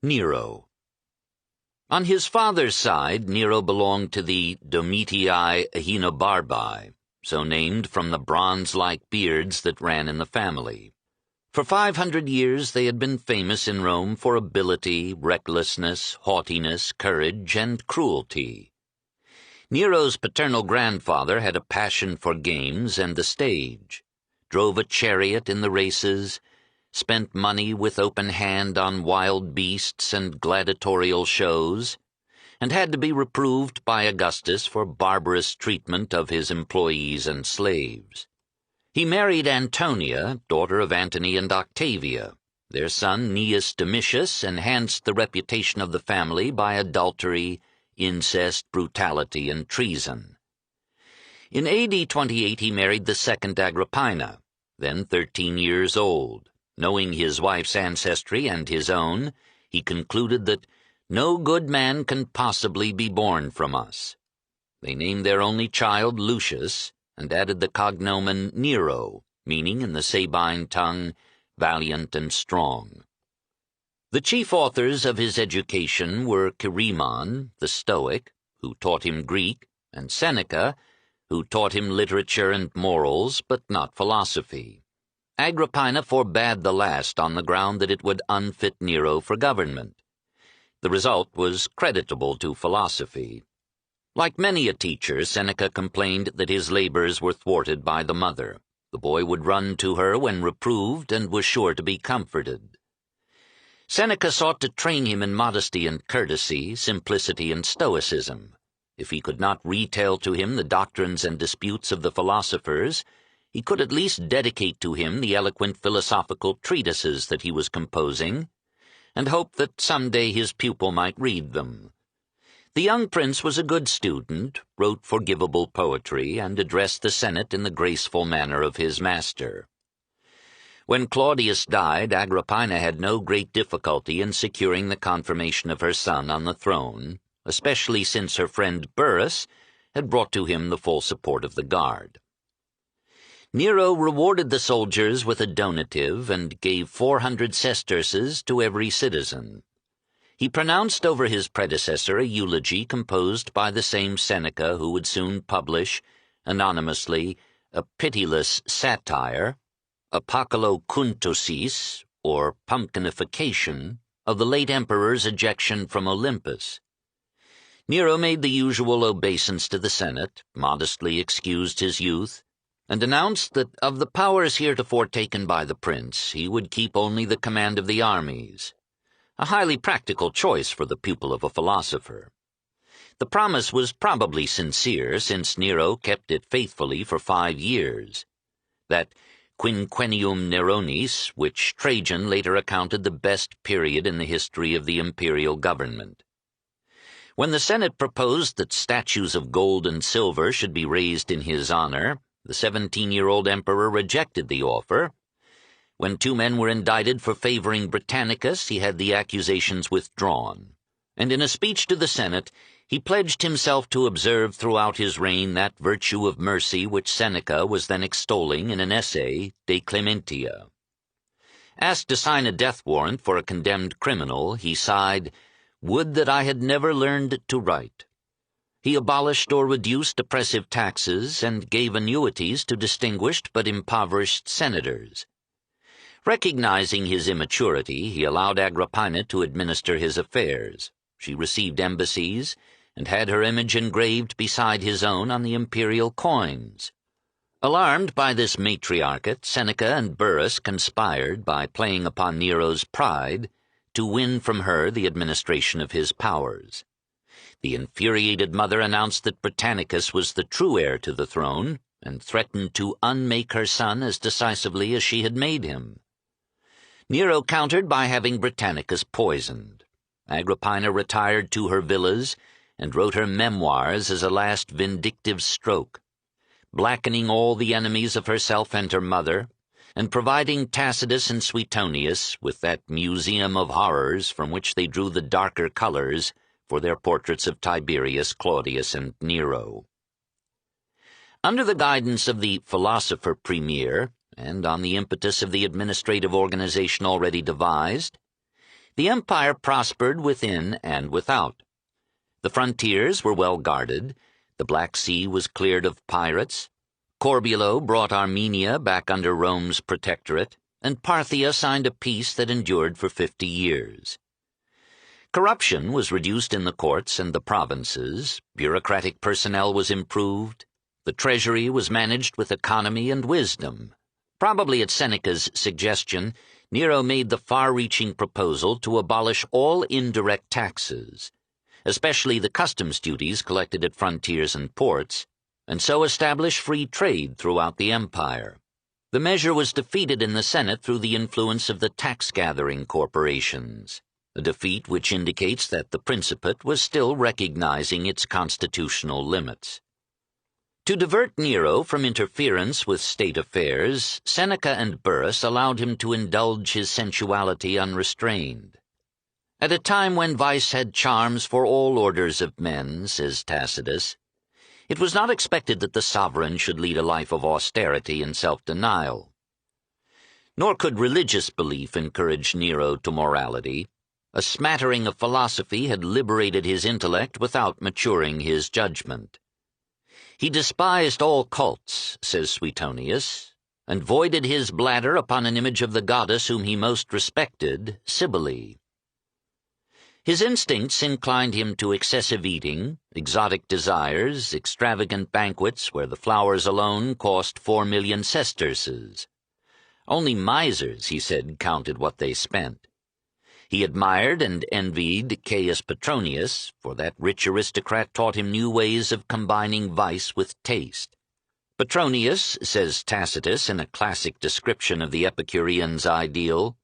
Nero. On his father's side, Nero belonged to the Domitii Aenobarbi, so named from the bronze-like beards that ran in the family. For 500 years they had been famous in Rome for ability, recklessness, haughtiness, courage, and cruelty. Nero's paternal grandfather had a passion for games and the stage, drove a chariot in the races, spent money with open hand on wild beasts and gladiatorial shows, and had to be reproved by Augustus for barbarous treatment of his employees and slaves. He married Antonia, daughter of Antony and Octavia. Their son Gnaeus Domitius enhanced the reputation of the family by adultery, incest, brutality, and treason. In AD 28 he married the second Agrippina, then 13 years old. Knowing his wife's ancestry and his own, he concluded that no good man can possibly be born from us. They named their only child Lucius, and added the cognomen Nero, meaning in the Sabine tongue, valiant and strong. The chief authors of his education were Chaeremon, the Stoic, who taught him Greek, and Seneca, who taught him literature and morals, but not philosophy. Agrippina forbade the last on the ground that it would unfit Nero for government. The result was creditable to philosophy. Like many a teacher, Seneca complained that his labors were thwarted by the mother. The boy would run to her when reproved and was sure to be comforted. Seneca sought to train him in modesty and courtesy, simplicity and stoicism. If he could not retail to him the doctrines and disputes of the philosophers, he could at least dedicate to him the eloquent philosophical treatises that he was composing, and hope that some day his pupil might read them. The young prince was a good student, wrote forgivable poetry, and addressed the Senate in the graceful manner of his master. When Claudius died, Agrippina had no great difficulty in securing the confirmation of her son on the throne, especially since her friend Burrus had brought to him the full support of the guard. Nero rewarded the soldiers with a donative and gave 400 sesterces to every citizen. He pronounced over his predecessor a eulogy composed by the same Seneca who would soon publish, anonymously, a pitiless satire, Apocolocuntosis, or pumpkinification, of the late emperor's ejection from Olympus. Nero made the usual obeisance to the Senate, modestly excused his youth, and announced that of the powers heretofore taken by the prince, he would keep only the command of the armies, a highly practical choice for the pupil of a philosopher. The promise was probably sincere, since Nero kept it faithfully for 5 years. That quinquennium Neronis, which Trajan later accounted the best period in the history of the imperial government. When the Senate proposed that statues of gold and silver should be raised in his honor, the 17-year-old emperor rejected the offer. When 2 men were indicted for favoring Britannicus, he had the accusations withdrawn, and in a speech to the Senate, he pledged himself to observe throughout his reign that virtue of mercy which Seneca was then extolling in an essay, De Clementia. Asked to sign a death warrant for a condemned criminal, he sighed, "Would that I had never learned to write." He abolished or reduced oppressive taxes and gave annuities to distinguished but impoverished senators. Recognizing his immaturity, he allowed Agrippina to administer his affairs. She received embassies and had her image engraved beside his own on the imperial coins. Alarmed by this matriarchate, Seneca and Burrus conspired, by playing upon Nero's pride, to win from her the administration of his powers. The infuriated mother announced that Britannicus was the true heir to the throne, and threatened to unmake her son as decisively as she had made him. Nero countered by having Britannicus poisoned. Agrippina retired to her villas and wrote her memoirs as a last vindictive stroke, blackening all the enemies of herself and her mother, and providing Tacitus and Suetonius with that museum of horrors from which they drew the darker colors for their portraits of Tiberius, Claudius, and Nero. Under the guidance of the philosopher premier, and on the impetus of the administrative organization already devised, The empire prospered within and without. The frontiers were well guarded, the Black Sea was cleared of pirates, Corbulo brought Armenia back under Rome's protectorate, and Parthia signed a peace that endured for 50 years. Corruption was reduced in the courts and the provinces, bureaucratic personnel was improved, the treasury was managed with economy and wisdom. Probably at Seneca's suggestion, Nero made the far-reaching proposal to abolish all indirect taxes, especially the customs duties collected at frontiers and ports, and so establish free trade throughout the empire. The measure was defeated in the Senate through the influence of the tax-gathering corporations, a defeat which indicates that the Principate was still recognizing its constitutional limits. To divert Nero from interference with state affairs, Seneca and Burrus allowed him to indulge his sensuality unrestrained. At a time when vice had charms for all orders of men, says Tacitus, it was not expected that the sovereign should lead a life of austerity and self-denial. Nor could religious belief encourage Nero to morality. A smattering of philosophy had liberated his intellect without maturing his judgment. He despised all cults, says Suetonius, and voided his bladder upon an image of the goddess whom he most respected, Cybele. His instincts inclined him to excessive eating, exotic desires, extravagant banquets where the flowers alone cost 4 million sesterces. Only misers, he said, counted what they spent. He admired and envied Caius Petronius, for that rich aristocrat taught him new ways of combining vice with taste. Petronius, says Tacitus in a classic description of the Epicurean's ideal,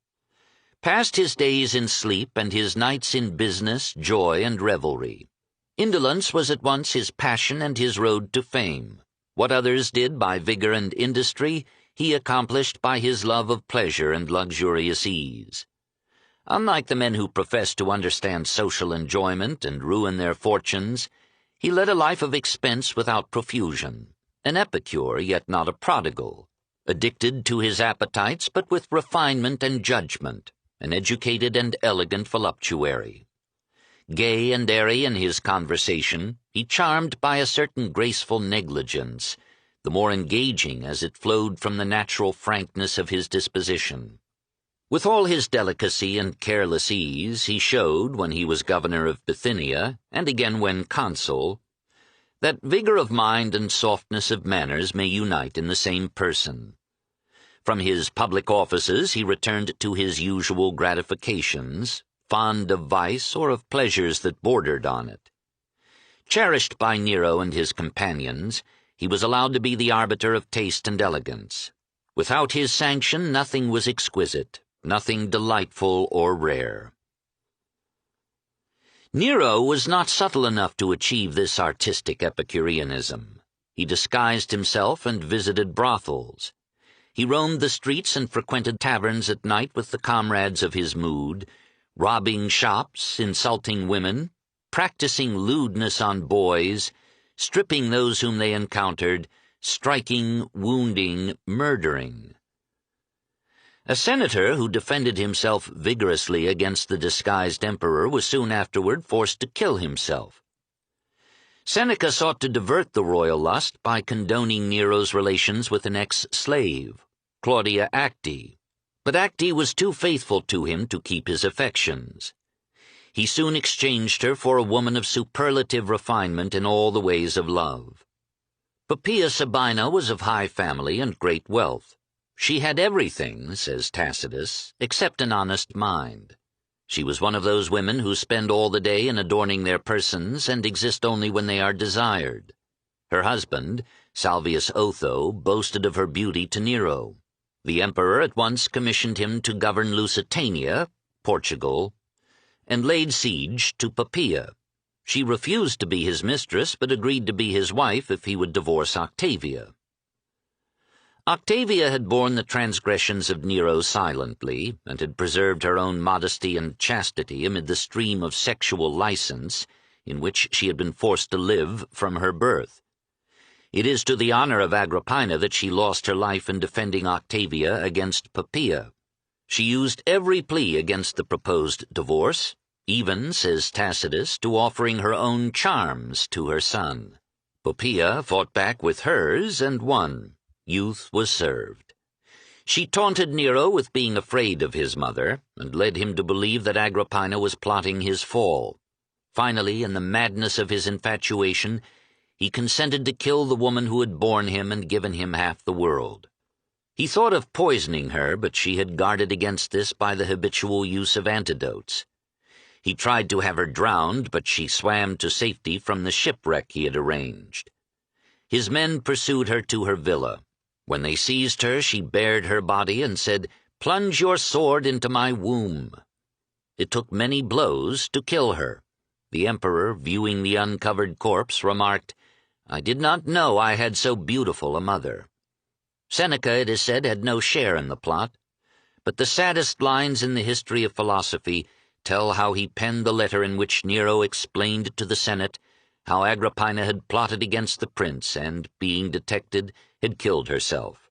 passed his days in sleep and his nights in business, joy, and revelry. Indolence was at once his passion and his road to fame. What others did by vigor and industry, he accomplished by his love of pleasure and luxurious ease. Unlike the men who profess to understand social enjoyment and ruin their fortunes, he led a life of expense without profusion, an epicure yet not a prodigal, addicted to his appetites but with refinement and judgment, an educated and elegant voluptuary. Gay and airy in his conversation, he charmed by a certain graceful negligence, the more engaging as it flowed from the natural frankness of his disposition. With all his delicacy and careless ease, he showed, when he was governor of Bithynia, and again when consul, that vigor of mind and softness of manners may unite in the same person. From his public offices he returned to his usual gratifications, fond of vice or of pleasures that bordered on it. Cherished by Nero and his companions, he was allowed to be the arbiter of taste and elegance. Without his sanction nothing was exquisite, nothing delightful or rare. Nero was not subtle enough to achieve this artistic Epicureanism. He disguised himself and visited brothels. He roamed the streets and frequented taverns at night with the comrades of his mood, robbing shops, insulting women, practicing lewdness on boys, stripping those whom they encountered, striking, wounding, murdering. A senator who defended himself vigorously against the disguised emperor was soon afterward forced to kill himself. Seneca sought to divert the royal lust by condoning Nero's relations with an ex-slave, Claudia Acte, but Acte was too faithful to him to keep his affections. He soon exchanged her for a woman of superlative refinement in all the ways of love. Poppaea Sabina was of high family and great wealth. She had everything, says Tacitus, except an honest mind. She was one of those women who spend all the day in adorning their persons and exist only when they are desired. Her husband, Salvius Otho, boasted of her beauty to Nero. The emperor at once commissioned him to govern Lusitania, Portugal, and laid siege to Poppaea. She refused to be his mistress, but agreed to be his wife if he would divorce Octavia. Octavia had borne the transgressions of Nero silently, and had preserved her own modesty and chastity amid the stream of sexual license in which she had been forced to live from her birth. It is to the honor of Agrippina that she lost her life in defending Octavia against Poppaea. She used every plea against the proposed divorce, even, says Tacitus, to offering her own charms to her son. Poppaea fought back with hers and won. Youth was served. She taunted Nero with being afraid of his mother, and led him to believe that Agrippina was plotting his fall. Finally, in the madness of his infatuation, he consented to kill the woman who had borne him and given him half the world. He thought of poisoning her, but she had guarded against this by the habitual use of antidotes. He tried to have her drowned, but she swam to safety from the shipwreck he had arranged. His men pursued her to her villa. When they seized her, she bared her body and said, "Plunge your sword into my womb." It took many blows to kill her. The emperor, viewing the uncovered corpse, remarked, "I did not know I had so beautiful a mother." Seneca, it is said, had no share in the plot, but the saddest lines in the history of philosophy tell how he penned the letter in which Nero explained to the Senate how Agrippina had plotted against the prince and, being detected, had killed herself.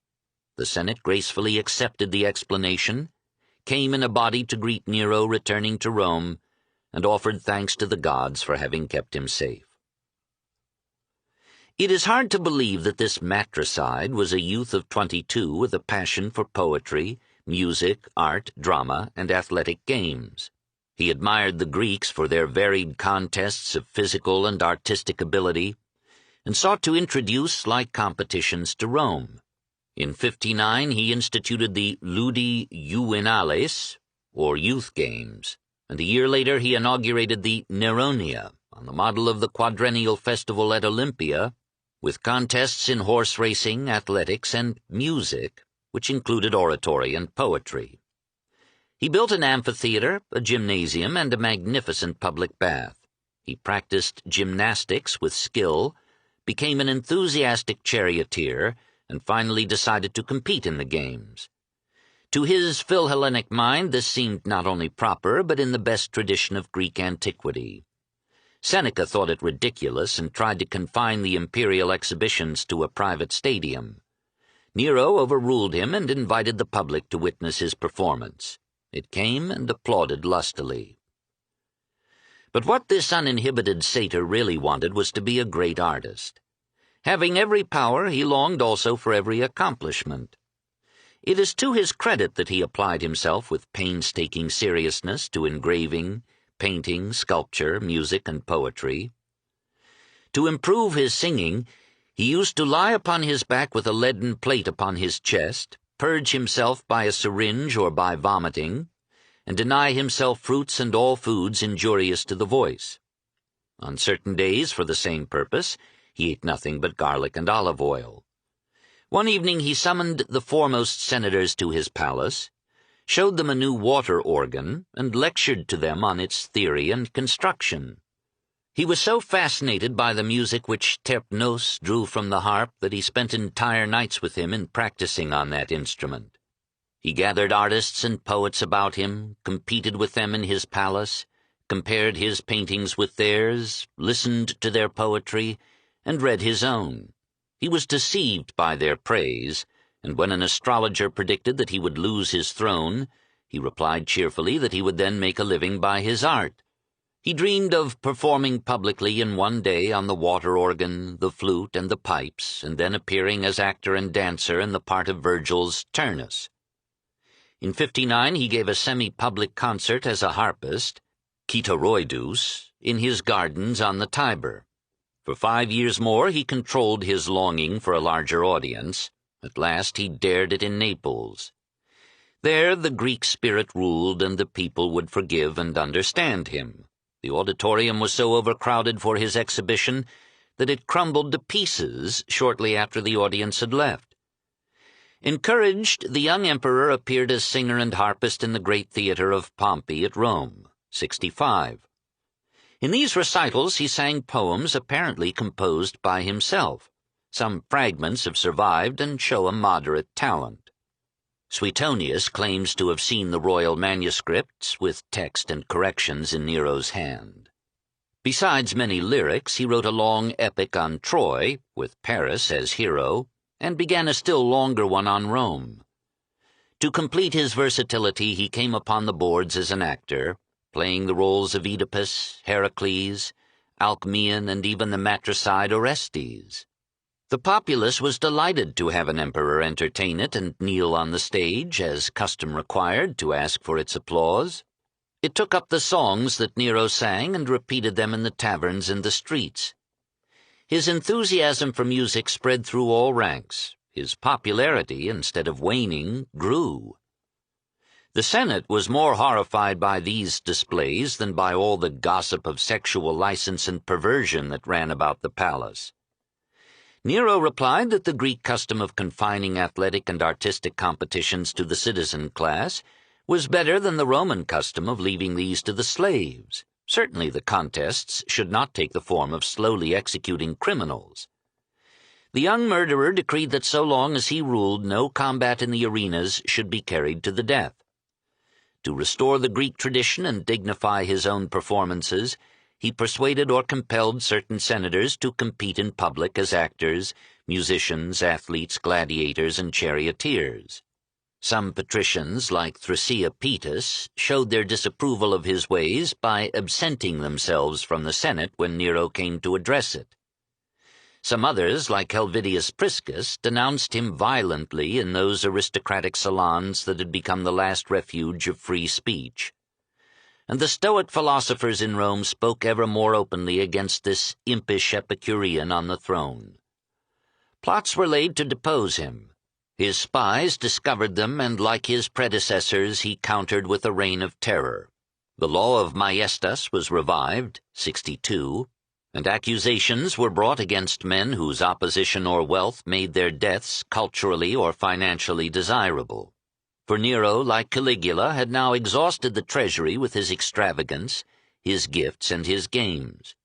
The Senate gracefully accepted the explanation, came in a body to greet Nero returning to Rome, and offered thanks to the gods for having kept him safe. It is hard to believe that this matricide was a youth of 22 with a passion for poetry, music, art, drama, and athletic games. He admired the Greeks for their varied contests of physical and artistic ability, and sought to introduce like competitions to Rome. In 59 he instituted the Ludi Juvenales, or Youth Games, and a year later he inaugurated the Neronia, on the model of the quadrennial festival at Olympia, with contests in horse racing, athletics, and music, which included oratory and poetry. He built an amphitheater, a gymnasium, and a magnificent public bath. He practiced gymnastics with skill, became an enthusiastic charioteer, and finally decided to compete in the games. To his Philhellenic mind this seemed not only proper, but in the best tradition of Greek antiquity. Seneca thought it ridiculous and tried to confine the imperial exhibitions to a private stadium. Nero overruled him and invited the public to witness his performance. It came and applauded lustily. But what this uninhibited satyr really wanted was to be a great artist. Having every power, he longed also for every accomplishment. It is to his credit that he applied himself with painstaking seriousness to engraving, painting, sculpture, music, and poetry. To improve his singing, he used to lie upon his back with a leaden plate upon his chest, purge himself by a syringe or by vomiting, and deny himself fruits and all foods injurious to the voice. On certain days, for the same purpose, he ate nothing but garlic and olive oil. One evening he summoned the foremost senators to his palace, showed them a new water organ, and lectured to them on its theory and construction. He was so fascinated by the music which Terpnos drew from the harp that he spent entire nights with him in practicing on that instrument. He gathered artists and poets about him, competed with them in his palace, compared his paintings with theirs, listened to their poetry, and read his own. He was deceived by their praise, and when an astrologer predicted that he would lose his throne, he replied cheerfully that he would then make a living by his art. He dreamed of performing publicly in one day on the water organ, the flute, and the pipes, and then appearing as actor and dancer in the part of Virgil's Turnus. In 59 he gave a semi-public concert as a harpist, Kitaroidus, in his gardens on the Tiber. For 5 years more he controlled his longing for a larger audience. At last he dared it in Naples. There the Greek spirit ruled, and the people would forgive and understand him. The auditorium was so overcrowded for his exhibition that it crumbled to pieces shortly after the audience had left. Encouraged, the young emperor appeared as singer and harpist in the great theater of Pompey at Rome, 65. In these recitals he sang poems apparently composed by himself. Some fragments have survived and show a moderate talent. Suetonius claims to have seen the royal manuscripts with text and corrections in Nero's hand. Besides many lyrics, he wrote a long epic on Troy, with Paris as hero, and began a still longer one on Rome. To complete his versatility, he came upon the boards as an actor, playing the roles of Oedipus, Heracles, Alcmaeon, and even the matricide Orestes. The populace was delighted to have an emperor entertain it and kneel on the stage, as custom required, to ask for its applause. It took up the songs that Nero sang and repeated them in the taverns and the streets. His enthusiasm for music spread through all ranks. His popularity, instead of waning, grew. The Senate was more horrified by these displays than by all the gossip of sexual license and perversion that ran about the palace. Nero replied that the Greek custom of confining athletic and artistic competitions to the citizen class was better than the Roman custom of leaving these to the slaves. Certainly the contests should not take the form of slowly executing criminals. The young murderer decreed that so long as he ruled, no combat in the arenas should be carried to the death. To restore the Greek tradition and dignify his own performances, he persuaded or compelled certain senators to compete in public as actors, musicians, athletes, gladiators, and charioteers. Some patricians, like Thrasea Paetus, showed their disapproval of his ways by absenting themselves from the Senate when Nero came to address it. Some others, like Helvidius Priscus, denounced him violently in those aristocratic salons that had become the last refuge of free speech. And the Stoic philosophers in Rome spoke ever more openly against this impish Epicurean on the throne. Plots were laid to depose him. His spies discovered them, and like his predecessors, he countered with a reign of terror. The law of maiestas was revived, 62, and accusations were brought against men whose opposition or wealth made their deaths culturally or financially desirable. For Nero, like Caligula, had now exhausted the treasury with his extravagance, his gifts, and his games.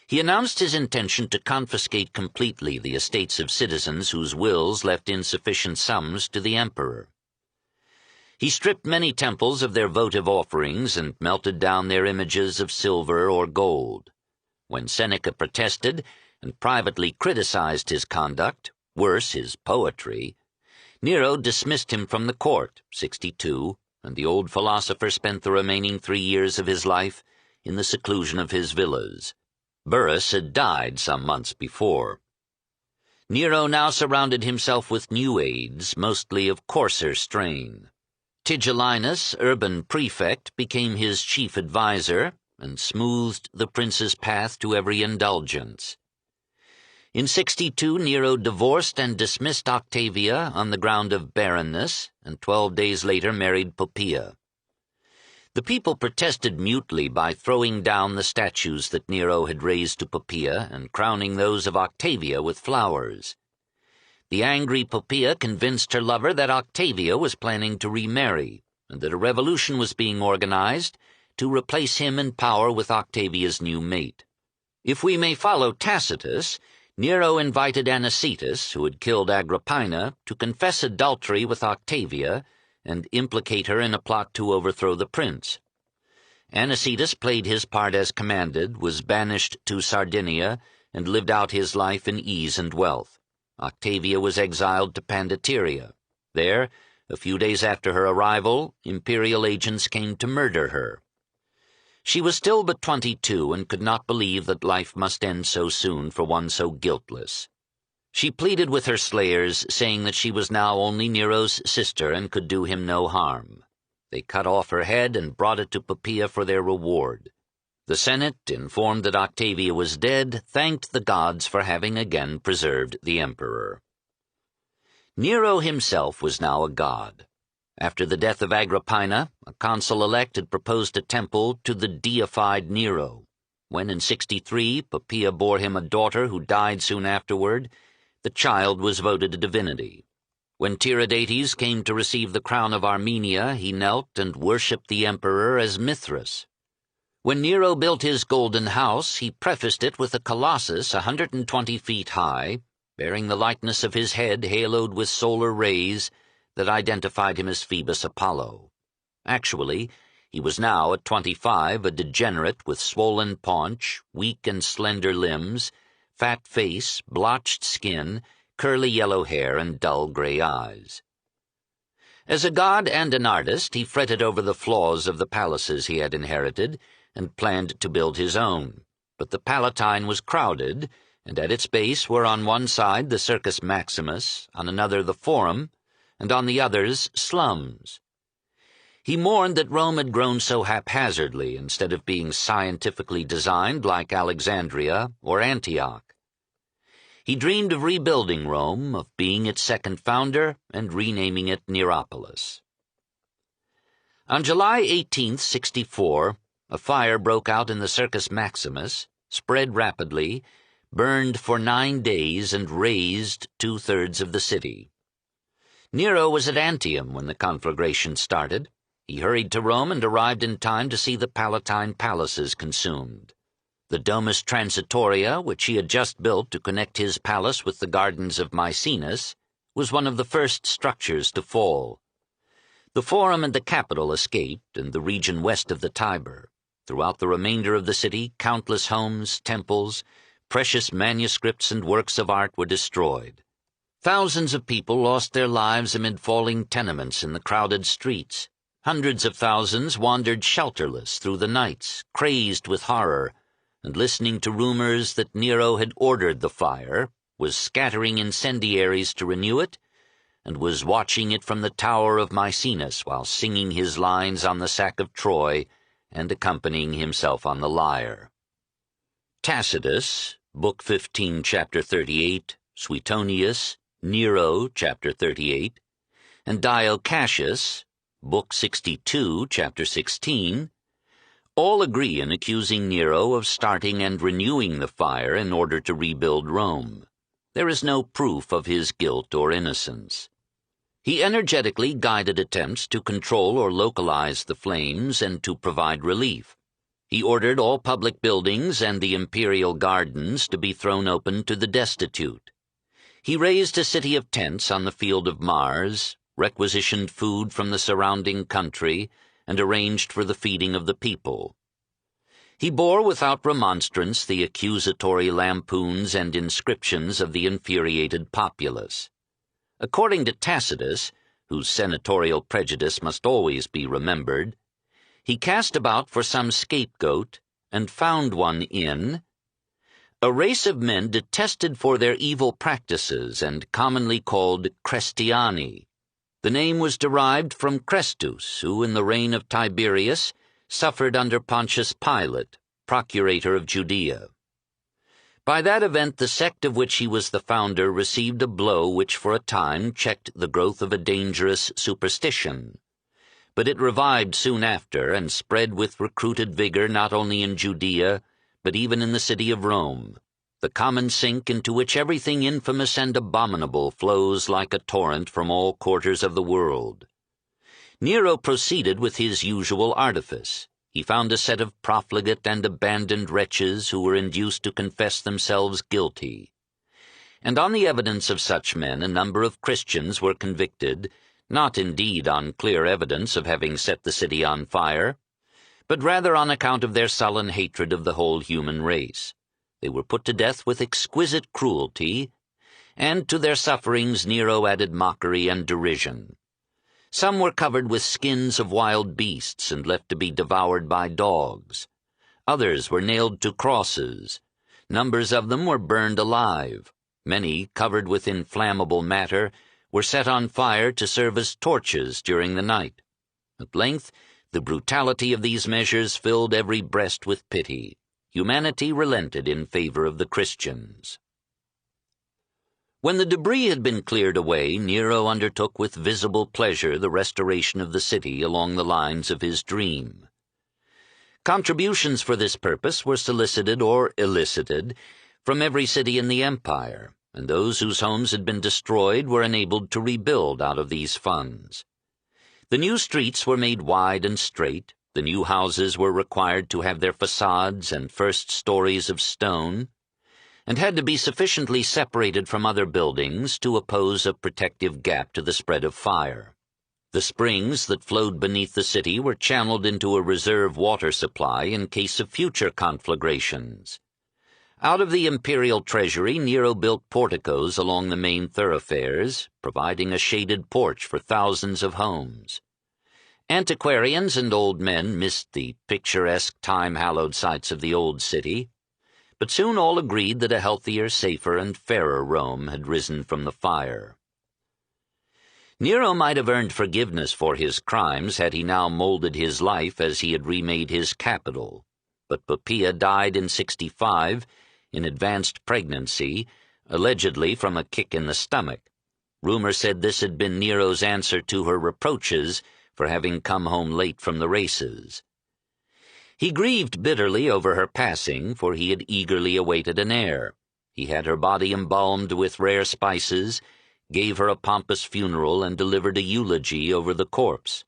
He announced his intention to confiscate completely the estates of citizens whose wills left insufficient sums to the emperor. He stripped many temples of their votive offerings and melted down their images of silver or gold. When Seneca protested and privately criticized his conduct, worse, his poetry, Nero dismissed him from the court, 62, and the old philosopher spent the remaining 3 years of his life in the seclusion of his villas. Burrus had died some months before. Nero now surrounded himself with new aides, mostly of coarser strain. Tigellinus, urban prefect, became his chief adviser, and smoothed the prince's path to every indulgence. In 62, Nero divorced and dismissed Octavia on the ground of barrenness, and 12 days later married Poppaea. The people protested mutely by throwing down the statues that Nero had raised to Poppaea and crowning those of Octavia with flowers. The angry Poppaea convinced her lover that Octavia was planning to remarry, and that a revolution was being organized to replace him in power with Octavia's new mate. If we may follow Tacitus, Nero invited Anicetus, who had killed Agrippina, to confess adultery with Octavia and implicate her in a plot to overthrow the prince. Anicetus played his part as commanded, was banished to Sardinia, and lived out his life in ease and wealth. Octavia was exiled to Pandateria. There, a few days after her arrival, imperial agents came to murder her. She was still but 22 and could not believe that life must end so soon for one so guiltless. She pleaded with her slayers, saying that she was now only Nero's sister and could do him no harm. They cut off her head and brought it to Poppaea for their reward. The Senate, informed that Octavia was dead, thanked the gods for having again preserved the emperor. Nero himself was now a god. After the death of Agrippina, a consul-elect had proposed a temple to the deified Nero. When in 63 Poppaea bore him a daughter who died soon afterward, the child was voted a divinity. When Tiridates came to receive the crown of Armenia, he knelt and worshipped the emperor as Mithras. When Nero built his golden house, he prefaced it with a colossus 120 feet high, bearing the likeness of his head haloed with solar rays that identified him as Phoebus Apollo. Actually, he was now at 25 a degenerate with swollen paunch, weak and slender limbs, fat face, blotched skin, curly yellow hair, and dull gray eyes. As a god and an artist, he fretted over the flaws of the palaces he had inherited and planned to build his own. But the Palatine was crowded, and at its base were on one side the Circus Maximus, on another the Forum, and on the others slums. He mourned that Rome had grown so haphazardly instead of being scientifically designed like Alexandria or Antioch. He dreamed of rebuilding Rome, of being its second founder, and renaming it Neropolis. On July 18, 64, a fire broke out in the Circus Maximus, spread rapidly, burned for 9 days, and razed 2/3 of the city. Nero was at Antium when the conflagration started. He hurried to Rome and arrived in time to see the Palatine palaces consumed. The Domus Transitoria, which he had just built to connect his palace with the gardens of Maecenas, was one of the first structures to fall. The Forum and the Capitol escaped, and the region west of the Tiber. Throughout the remainder of the city, countless homes, temples, precious manuscripts, and works of art were destroyed. Thousands of people lost their lives amid falling tenements in the crowded streets. Hundreds of thousands wandered shelterless through the nights, crazed with horror, and listening to rumors that Nero had ordered the fire, was scattering incendiaries to renew it, and was watching it from the tower of Maecenas while singing his lines on the sack of Troy and accompanying himself on the lyre. Tacitus, Book 15, Chapter 38, Suetonius, Nero, Chapter 38, and Dio Cassius, Book 62, Chapter 16, all agree in accusing Nero of starting and renewing the fire in order to rebuild Rome. There is no proof of his guilt or innocence. He energetically guided attempts to control or localize the flames and to provide relief. He ordered all public buildings and the imperial gardens to be thrown open to the destitute. He raised a city of tents on the field of Mars, requisitioned food from the surrounding country, and arranged for the feeding of the people. He bore without remonstrance the accusatory lampoons and inscriptions of the infuriated populace. According to Tacitus, whose senatorial prejudice must always be remembered, he cast about for some scapegoat and found one in a race of men detested for their evil practices and commonly called Crestiani. The name was derived from Chrestus, who in the reign of Tiberius suffered under Pontius Pilate, procurator of Judea. By that event the sect of which he was the founder received a blow which for a time checked the growth of a dangerous superstition. But it revived soon after and spread with recruited vigor not only in Judea, but even in the city of Rome, the common sink into which everything infamous and abominable flows like a torrent from all quarters of the world. Nero proceeded with his usual artifice. He found a set of profligate and abandoned wretches who were induced to confess themselves guilty. And on the evidence of such men a number of Christians were convicted, not indeed on clear evidence of having set the city on fire, but rather on account of their sullen hatred of the whole human race. They were put to death with exquisite cruelty, and to their sufferings Nero added mockery and derision. Some were covered with skins of wild beasts and left to be devoured by dogs. Others were nailed to crosses. Numbers of them were burned alive. Many, covered with inflammable matter, were set on fire to serve as torches during the night. At length, the brutality of these measures filled every breast with pity. Humanity relented in favor of the Christians. When the debris had been cleared away, Nero undertook with visible pleasure the restoration of the city along the lines of his dream. Contributions for this purpose were solicited or elicited from every city in the empire, and those whose homes had been destroyed were enabled to rebuild out of these funds. The new streets were made wide and straight. The new houses were required to have their facades and first stories of stone, and had to be sufficiently separated from other buildings to oppose a protective gap to the spread of fire. The springs that flowed beneath the city were channeled into a reserve water supply in case of future conflagrations. Out of the imperial treasury, Nero built porticos along the main thoroughfares, providing a shaded porch for thousands of homes. Antiquarians and old men missed the picturesque, time-hallowed sights of the old city, but soon all agreed that a healthier, safer, and fairer Rome had risen from the fire. Nero might have earned forgiveness for his crimes had he now molded his life as he had remade his capital, but Poppaea died in 65, in advanced pregnancy, allegedly from a kick in the stomach. Rumor said this had been Nero's answer to her reproaches for having come home late from the races. He grieved bitterly over her passing, for he had eagerly awaited an heir. He had her body embalmed with rare spices, gave her a pompous funeral, and delivered a eulogy over the corpse.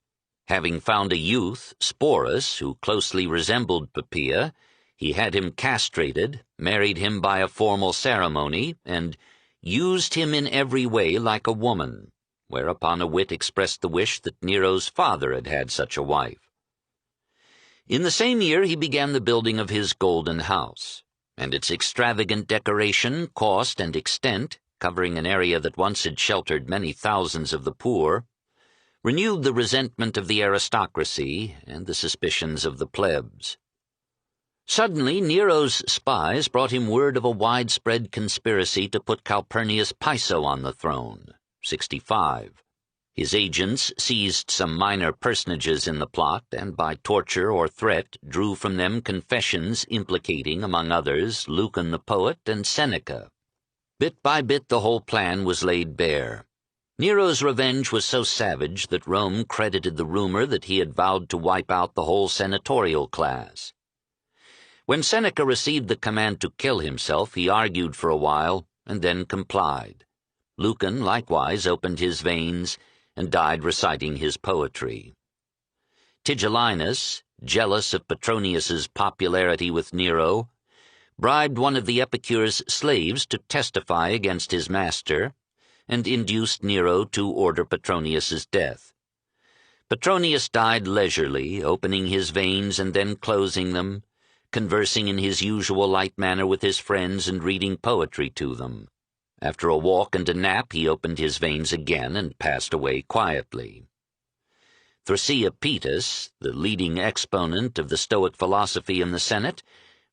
Having found a youth, Sporus, who closely resembled Poppaea, he had him castrated, married him by a formal ceremony, and used him in every way like a woman, whereupon a wit expressed the wish that Nero's father had had such a wife. In the same year he began the building of his golden house, and its extravagant decoration, cost, and extent, covering an area that once had sheltered many thousands of the poor, renewed the resentment of the aristocracy and the suspicions of the plebs. Suddenly, Nero's spies brought him word of a widespread conspiracy to put Calpurnius Piso on the throne, 65. His agents seized some minor personages in the plot, and by torture or threat drew from them confessions implicating, among others, Lucan the poet and Seneca. Bit by bit the whole plan was laid bare. Nero's revenge was so savage that Rome credited the rumor that he had vowed to wipe out the whole senatorial class. When Seneca received the command to kill himself, he argued for a while, and then complied. Lucan likewise opened his veins, and died reciting his poetry. Tigellinus, jealous of Petronius's popularity with Nero, bribed one of the epicure's slaves to testify against his master, and induced Nero to order Petronius's death. Petronius died leisurely, opening his veins and then closing them, conversing in his usual light manner with his friends and reading poetry to them. After a walk and a nap, he opened his veins again and passed away quietly. Thrasea Paetus, the leading exponent of the Stoic philosophy in the Senate,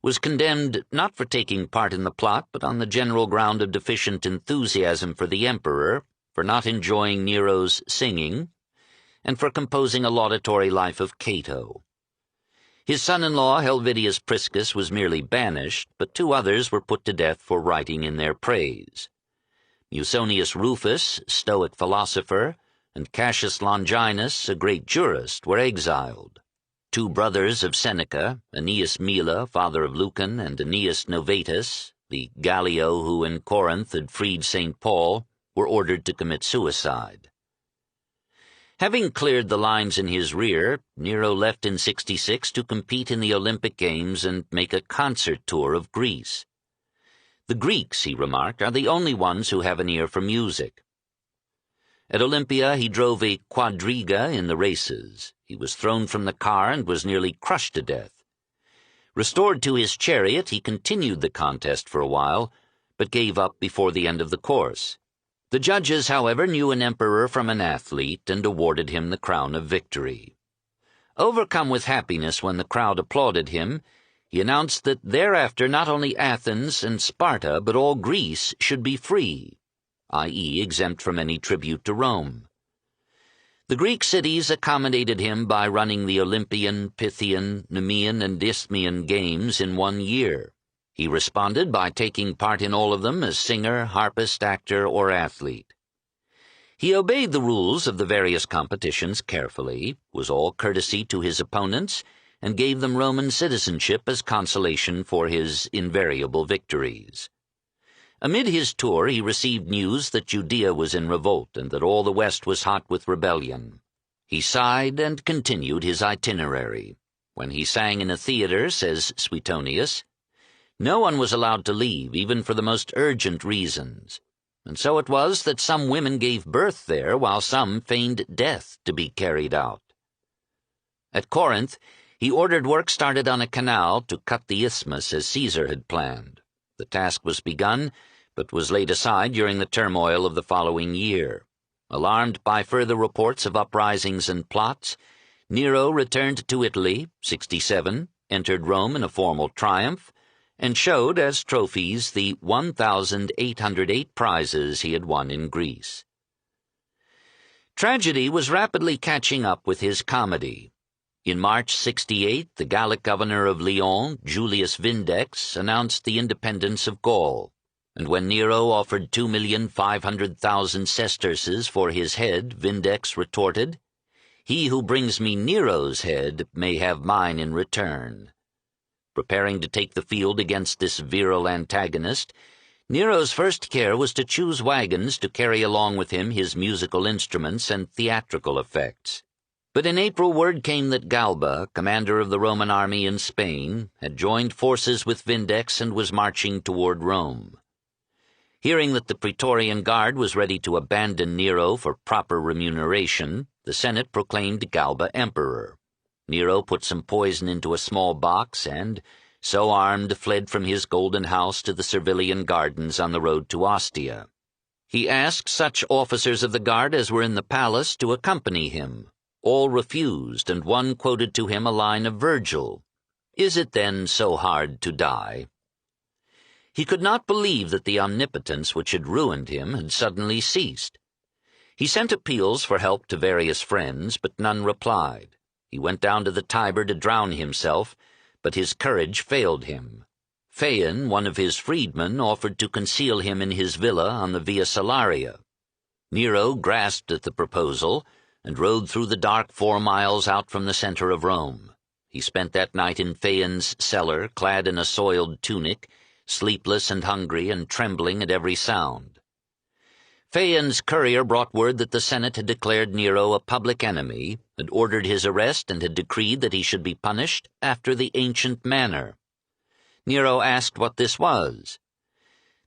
was condemned not for taking part in the plot, but on the general ground of deficient enthusiasm for the emperor, for not enjoying Nero's singing, and for composing a laudatory life of Cato. His son-in-law, Helvidius Priscus, was merely banished, but 2 others were put to death for writing in their praise. Musonius Rufus, Stoic philosopher, and Cassius Longinus, a great jurist, were exiled. 2 brothers of Seneca, Aeneas Mela, father of Lucan, and Aeneas Novatus, the Gallio who in Corinth had freed St. Paul, were ordered to commit suicide. Having cleared the lines in his rear, Nero left in 66 to compete in the Olympic Games and make a concert tour of Greece. The Greeks, he remarked, are the only ones who have an ear for music. At Olympia he drove a quadriga in the races. He was thrown from the car and was nearly crushed to death. Restored to his chariot, he continued the contest for a while, but gave up before the end of the course. The judges, however, knew an emperor from an athlete and awarded him the crown of victory. Overcome with happiness when the crowd applauded him, he announced that thereafter not only Athens and Sparta but all Greece should be free, i.e., exempt from any tribute to Rome. The Greek cities accommodated him by running the Olympian, Pythian, Nemean, and Isthmian games in 1 year. He responded by taking part in all of them as singer, harpist, actor, or athlete. He obeyed the rules of the various competitions carefully, was all courtesy to his opponents, and gave them Roman citizenship as consolation for his invariable victories. Amid his tour he received news that Judea was in revolt and that all the West was hot with rebellion. He sighed and continued his itinerary. When he sang in a theater, says Suetonius, no one was allowed to leave, even for the most urgent reasons, and so it was that some women gave birth there, while some feigned death to be carried out. At Corinth, he ordered work started on a canal to cut the isthmus as Caesar had planned. The task was begun, but was laid aside during the turmoil of the following year. Alarmed by further reports of uprisings and plots, Nero returned to Italy, 67, entered Rome in a formal triumph, and showed as trophies the 1,808 prizes he had won in Greece. Tragedy was rapidly catching up with his comedy. In March 68, the Gallic governor of Lyon, Julius Vindex, announced the independence of Gaul, and when Nero offered 2,500,000 sesterces for his head, Vindex retorted, "He who brings me Nero's head may have mine in return." Preparing to take the field against this virile antagonist, Nero's first care was to choose wagons to carry along with him his musical instruments and theatrical effects. But in April word came that Galba, commander of the Roman army in Spain, had joined forces with Vindex and was marching toward Rome. Hearing that the Praetorian Guard was ready to abandon Nero for proper remuneration, the Senate proclaimed Galba emperor. Nero put some poison into a small box and, so armed, fled from his golden house to the Servilian gardens on the road to Ostia. He asked such officers of the guard as were in the palace to accompany him. All refused, and one quoted to him a line of Virgil, "Is it then so hard to die?" He could not believe that the omnipotence which had ruined him had suddenly ceased. He sent appeals for help to various friends, but none replied. He went down to the Tiber to drown himself, but his courage failed him. Phaon, one of his freedmen, offered to conceal him in his villa on the Via Salaria. Nero grasped at the proposal and rode through the dark 4 miles out from the center of Rome. He spent that night in Phaon's cellar, clad in a soiled tunic, sleepless and hungry and trembling at every sound. Phaon's courier brought word that the Senate had declared Nero a public enemy, had ordered his arrest, and had decreed that he should be punished after the ancient manner. Nero asked what this was.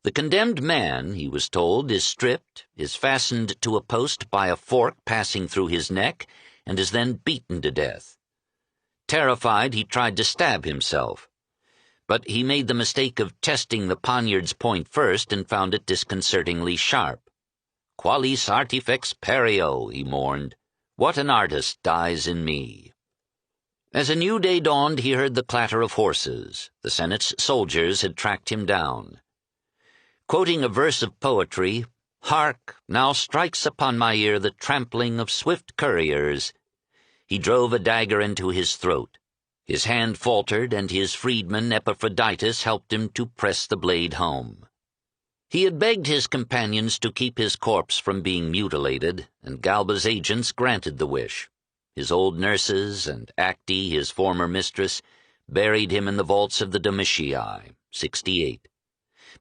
The condemned man, he was told, is stripped, is fastened to a post by a fork passing through his neck, and is then beaten to death. Terrified, he tried to stab himself. But he made the mistake of testing the poniard's point first and found it disconcertingly sharp. "Qualis artifex perio," he mourned. "What an artist dies in me." As a new day dawned, he heard the clatter of horses. The Senate's soldiers had tracked him down. Quoting a verse of poetry, "Hark, now strikes upon my ear the trampling of swift couriers," he drove a dagger into his throat. His hand faltered, and his freedman Epaphroditus helped him to press the blade home. He had begged his companions to keep his corpse from being mutilated, and Galba's agents granted the wish. His old nurses and Acte, his former mistress, buried him in the vaults of the Domitii, 68.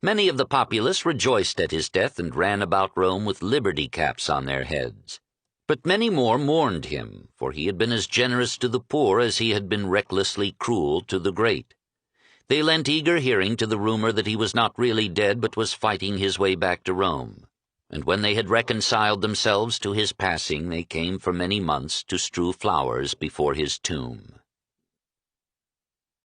Many of the populace rejoiced at his death and ran about Rome with liberty caps on their heads. But many more mourned him, for he had been as generous to the poor as he had been recklessly cruel to the great. They lent eager hearing to the rumor that he was not really dead but was fighting his way back to Rome. And when they had reconciled themselves to his passing, they came for many months to strew flowers before his tomb.